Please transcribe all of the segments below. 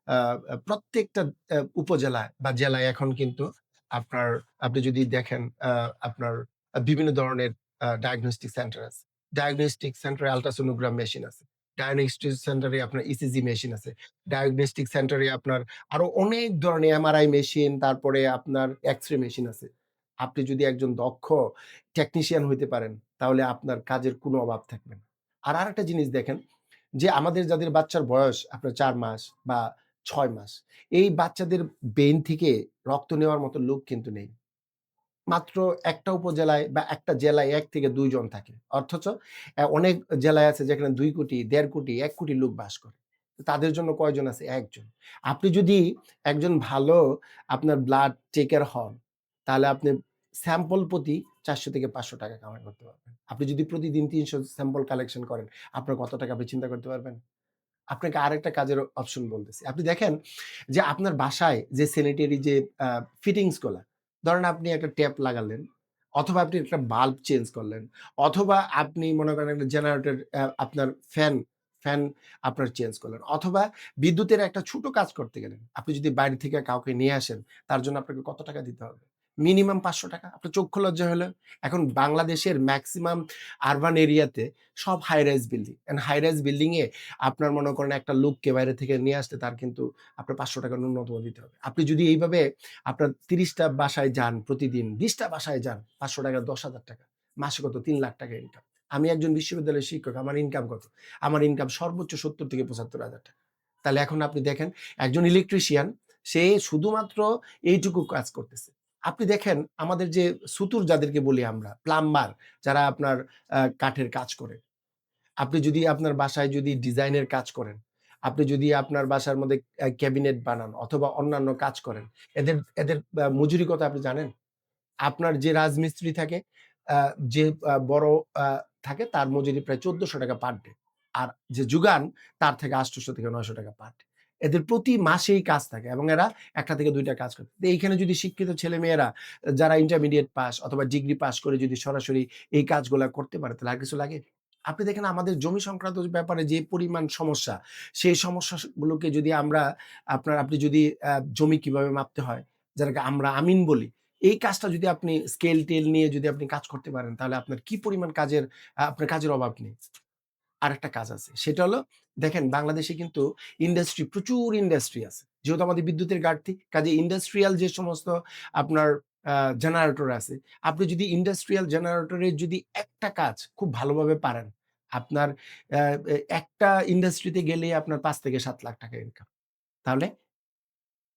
আ আ প্রত্যেকটা উপজেলায় বা জেলায় এখন কিন্তু আপনার আপনি যদি দেখেন আপনার বিভিন্ন ধরনের ডায়াগনস্টিক সেন্টার আছে। ডায়াগনস্টিক সেন্টারে আল্ট্রাসোনোগ্রাম মেশিন আছে। ডায়াগনস্টিক সেন্টারে আপনার ইসিজি মেশিন আছে। ডায়াগনস্টিক সেন্টারে আপনার আরো অনেক ধরনের এমআরআই মেশিন, তারপরে আপনার এক্স-রে মেশিন আছে। আপনি যদি একজন দক্ষ টেকনিশিয়ান হইতে পারেন, তাহলে আপনার কাজের কোনো অভাব থাকবে না। আর আরেকটা জিনিস দেখেন যে আমাদের যাদের বাচ্চার বয়স আপনার ৪ মাস বা ৬ মাস, এই বাচ্চাদের ব্রেইন থেকে রক্ত নেওয়ার মতো লোক কিন্তু নেই। মাত্র একটা উপজেলায় বা একটা জেলায় ১ থেকে ২ জন থাকে। অথচ অনেক জেলায় আছে যেখানে ২ কোটি, ১.৫ কোটি, ১ কোটি লোক বাস করে। তাদের জন্য কয়জন আছে? ১ জন। আপনি যদি একজন ভালো আপনার ব্লাড টেকার হন, তাহলে আপনি স্যাম্পল প্রতি ৳৪০০ থেকে ৳৫০০ কামাই করতে পারবেন। আপনি যদি প্রতিদিন ৩০০ স্যাম্পল কালেকশন করেন, আপনার কত টাকা আপনি চিন্তা করতে পারবেন? আপনাকে আরেকটা কাজের অপশন বলতেছি। আপনি দেখেন যে আপনার বাসায় যে স্যানিটারি যে আ ফিটিংস গুলা, ধরেন আপনি একটা ট্যাপ লাগালেন, অথবা আপনি একটা বাল্ব চেঞ্জ করলেন, অথবা আপনি মনে করেন একটা জেনারেটর আপনার ফ্যান আপনার চেঞ্জ করলেন, অথবা বিদ্যুতের একটা ছোট কাজ করতে গেলেন। আপনি যদি বাইরে থেকে কাউকে নিয়ে আসেন, তার জন্য আপনাকে কত টাকা দিতে হবে? মিনিমাম ৳৫০০। আপনার চক্ষু লজ্জা হলো? এখন বাংলাদেশের মেক্সিমাম আরবান এরিয়াতে সব high rise building. And high rise building এ আপনার মনে করেন একটা লোককে বাইরে থেকে নিয়ে আসতে তার কিন্তু আপনার ৳৫০০ ন্যূনতম দিতে হবে। আপনি যদি এইভাবে আপনার ৩০ টা বাসায় যান প্রতিদিন, ২০ টা বাসায় যান, ৳৫০০ ৳১০,০০০। মাসে কত? ৳৩,০০,০০০ ইনকাম। আমি একজন বিশ্ববিদ্যালয়ের শিক্ষক। আমার ইনকাম কত? আমার ইনকাম সর্বোচ্চ ৳৭০,০০০ থেকে ৳৭৫,০০০। তাহলে এখন আপনি দেখেন একজন ইলেকট্রিশিয়ান সে শুধুমাত্র এইটুকু কাজ করতেছে। আপনি দেখেন আমাদের যে সুতুর যাদেরকে বলি আমরা, প্লাম্বার যারা আপনার কাঠের কাজ করে। আপনি যদি আপনার বাসায় যদি ডিজাইনের কাজ করেন, আপনি যদি আপনার বাসার মধ্যে ক্যাবিনেট বানান অথবা অন্যান্য কাজ করেন, এদের এদের মজুরি কত আপনি জানেন? আপনার যে রাজমিস্ত্রি থাকে, আ যে বড় আ থাকে তার মজুরি প্রায় ৳১৪০০ পার ডে। আর যে জুগান তার থেকে ৳৮০০ থেকে ৳৯০০ পার ডে। এদের প্রতি মাসেই কাজ থাকে এবং এরা ১ টা থেকে ২ টা কাজ করে। তো এইখানে যদি শিক্ষিত ছেলেমেয়েরা যারা ইন্টারমিডিয়েট পাস অথবা ডিগ্রি পাস করে যদি সরাসরি এই কাজগুলা করতে পারে তাহলে আর কিছু লাগে? আপনি দেখেন আমাদের জমি সংক্রান্ত ব্যাপারে যে পরিমাণ সমস্যা, সেই সমস্যাগুলোকে যদি আমরা আপনি যদি জমি কিভাবে মাপতে হয়, যেটাকে আমরা আমিন বলি, এই কাজটা যদি আপনি স্কেল-টেল নিয়ে যদি আপনি কাজ করতে পারেন, তাহলে আপনার কি পরিমাণ কাজের আপনার কাজের অভাব নেই। আরেকটা কাজ আছে। সেটা হলো দেখেন বাংলাদেশে কিন্তু প্রচুর ইন্ডাস্ট্রি আছে। যেহেতু আমাদের বিদ্যুতের ঘাটতি, কাজেই ইন্ডাস্ট্রিয়াল যে সমস্ত আপনার আ জেনারেটর আছে, আপনি যদি ইন্ডাস্ট্রিয়াল জেনারেটরের যদি একটা কাজ খুব ভালোভাবে পারেন, আপনার অ্যা একটা ইন্ডাস্ট্রিতে গেলেই আপনার ৳৫ থেকে ৳৭,০০,০০০ ইনকাম। তাহলে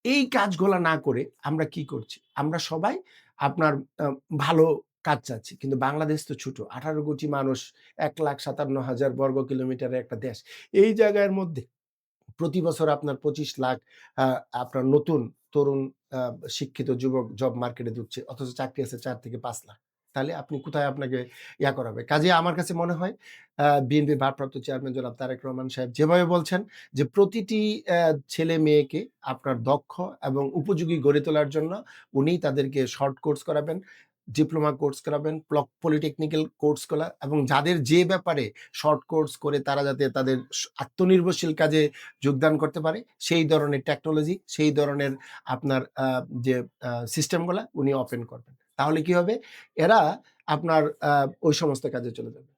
এই কাজগুলা না করে আমরা কি করছি? আমরা সবাই আপনার আ ভালো কাজ চাচ্ছি। কিন্তু বাংলাদেশ তো ছোট। ১৮ কোটি মানুষ, ১,৫৭,০০০ বর্গ কিলোমিটারের একটা দেশ। এই জায়গার মধ্যে প্রতি বছর আপনার ২৫ লাখ আ আপনার নতুন তরুণ আ শিক্ষিত যুবক জব মার্কেটে ঢুকছে। অথচ চাকরি আছে ৪ থেকে ৫ লাখ। তাহলে আপনি কোথায় আপনাকে করাবে? কাজেই আমার কাছে মনে হয় বিএনপির ভারপ্রাপ্ত চেয়ারম্যান জনাব তারেক রহমান সাহেব যেভাবে বলছেন যে প্রতিটি ছেলে-মেয়েকে আপনার দক্ষ এবং উপযোগী গড়ে তোলার জন্য উনি তাদেরকে শর্ট কোর্স করাবেন, ডিপ্লোমা কোর্স করাবেন, পলিটেকনিক্যাল কোর্স করা এবং যাদের যে ব্যাপারে শর্ট কোর্স করে তারা যাতে তাদের আত্মনির্ভরশীল কাজে যোগদান করতে পারে, সেই ধরনের টেকনোলজি, সেই ধরনের আপনার যে সিস্টেম গুলা উনি ওপেন করবেন। তাহলে কি হবে? এরা আপনার ওই সমস্ত কাজে চলে যাবে।